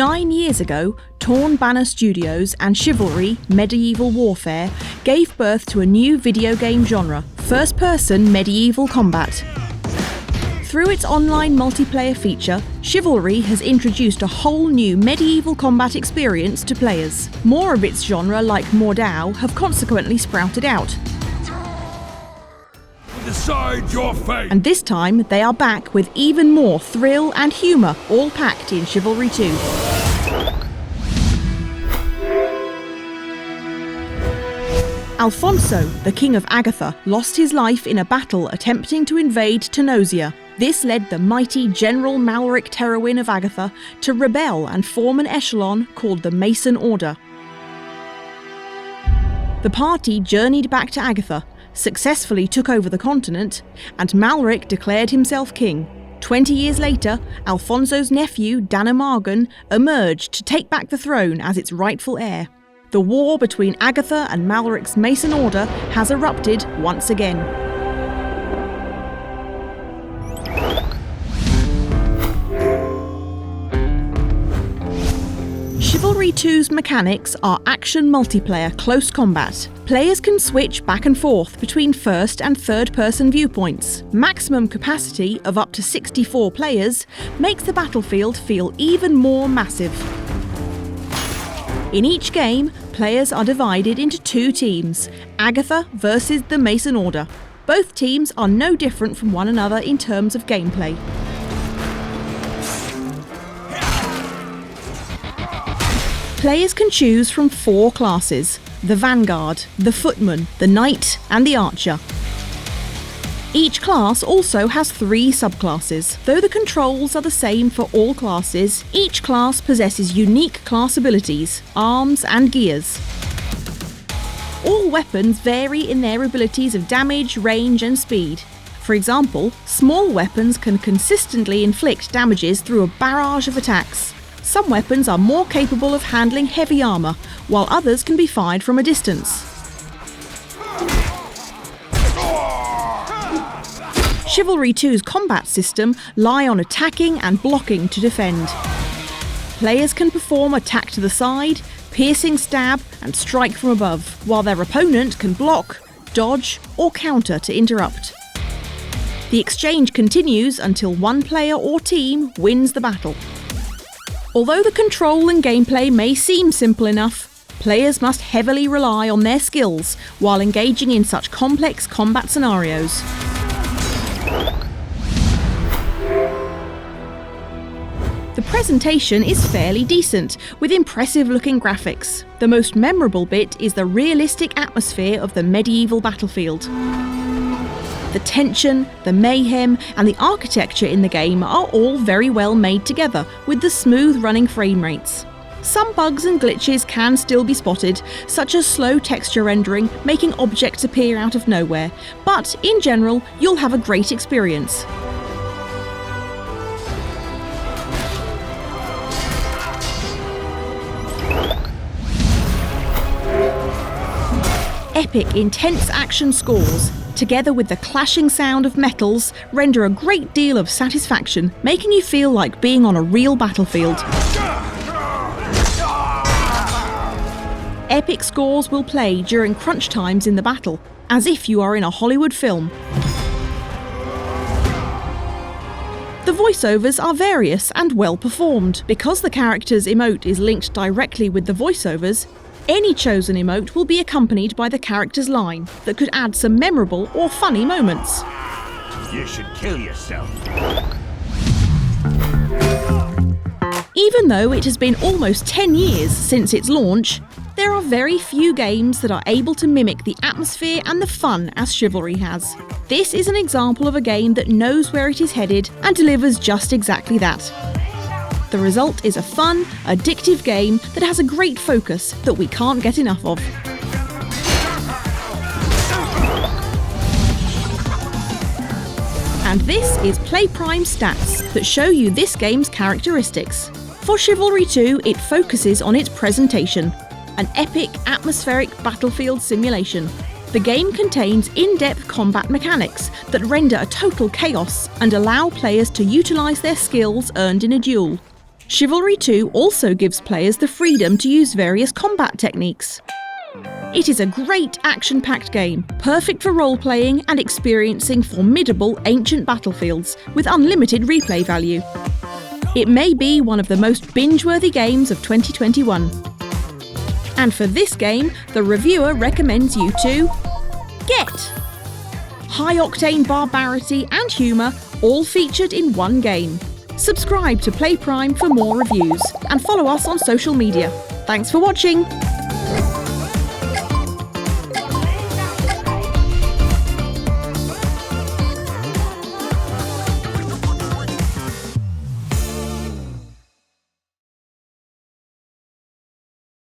9 years ago, Torn Banner Studios and Chivalry Medieval Warfare gave birth to a new video game genre, first-person medieval combat. Through its online multiplayer feature, Chivalry has introduced a whole new medieval combat experience to players. More of its genre, like Mordau, have consequently sprouted out. Decide your fate. And this time, they are back with even more thrill and humour, all packed in Chivalry 2. Alfonso, the King of Agatha, lost his life in a battle attempting to invade Tenosia. This led the mighty General Malric Terwin of Agatha to rebel and form an echelon called the Mason Order. The party journeyed back to Agatha, successfully took over the continent, and Malric declared himself king. 20 years later, Alfonso's nephew, Danamargan, emerged to take back the throne as its rightful heir. The war between Agatha and Malric's Mason Order has erupted once again. Chivalry 2's mechanics are action multiplayer close combat. Players can switch back and forth between first and third-person viewpoints. Maximum capacity of up to 64 players makes the battlefield feel even more massive. In each game, players are divided into 2 teams, Agatha versus the Mason Order. Both teams are no different from one another in terms of gameplay. Players can choose from 4 classes: the Vanguard, the Footman, the Knight, and the Archer. Each class also has 3 subclasses. Though the controls are the same for all classes, each class possesses unique class abilities, arms, and gears. All weapons vary in their abilities of damage, range, and speed. For example, small weapons can consistently inflict damages through a barrage of attacks. Some weapons are more capable of handling heavy armour, while others can be fired from a distance. Chivalry 2's combat system lie on attacking and blocking to defend. Players can perform attack to the side, piercing stab, and strike from above, while their opponent can block, dodge, or counter to interrupt. The exchange continues until one player or team wins the battle. Although the control and gameplay may seem simple enough, players must heavily rely on their skills while engaging in such complex combat scenarios. The presentation is fairly decent, with impressive-looking graphics. The most memorable bit is the realistic atmosphere of the medieval battlefield. The tension, the mayhem, and the architecture in the game are all very well made together, with the smooth running frame rates. Some bugs and glitches can still be spotted, such as slow texture rendering, making objects appear out of nowhere, but in general, you'll have a great experience. Epic, intense action scores, together with the clashing sound of metals, render a great deal of satisfaction, making you feel like being on a real battlefield. Epic scores will play during crunch times in the battle, as if you are in a Hollywood film. The voiceovers are various and well performed. Because the character's emote is linked directly with the voiceovers, any chosen emote will be accompanied by the character's line that could add some memorable or funny moments. You should kill yourself. Even though it has been almost 10 years since its launch, there are very few games that are able to mimic the atmosphere and the fun as Chivalry has. This is an example of a game that knows where it is headed and delivers just exactly that. The result is a fun, addictive game that has a great focus that we can't get enough of. And this is PlayPrime stats that show you this game's characteristics. For Chivalry 2, it focuses on its presentation, an epic atmospheric battlefield simulation. The game contains in-depth combat mechanics that render a total chaos and allow players to utilise their skills earned in a duel. Chivalry 2 also gives players the freedom to use various combat techniques. It is a great action-packed game, perfect for role-playing and experiencing formidable ancient battlefields with unlimited replay value. It may be one of the most binge-worthy games of 2021. And for this game, the reviewer recommends you to get high-octane barbarity and humour, all featured in one game. Subscribe to PlayPrime for more reviews and follow us on social media. Thanks for watching!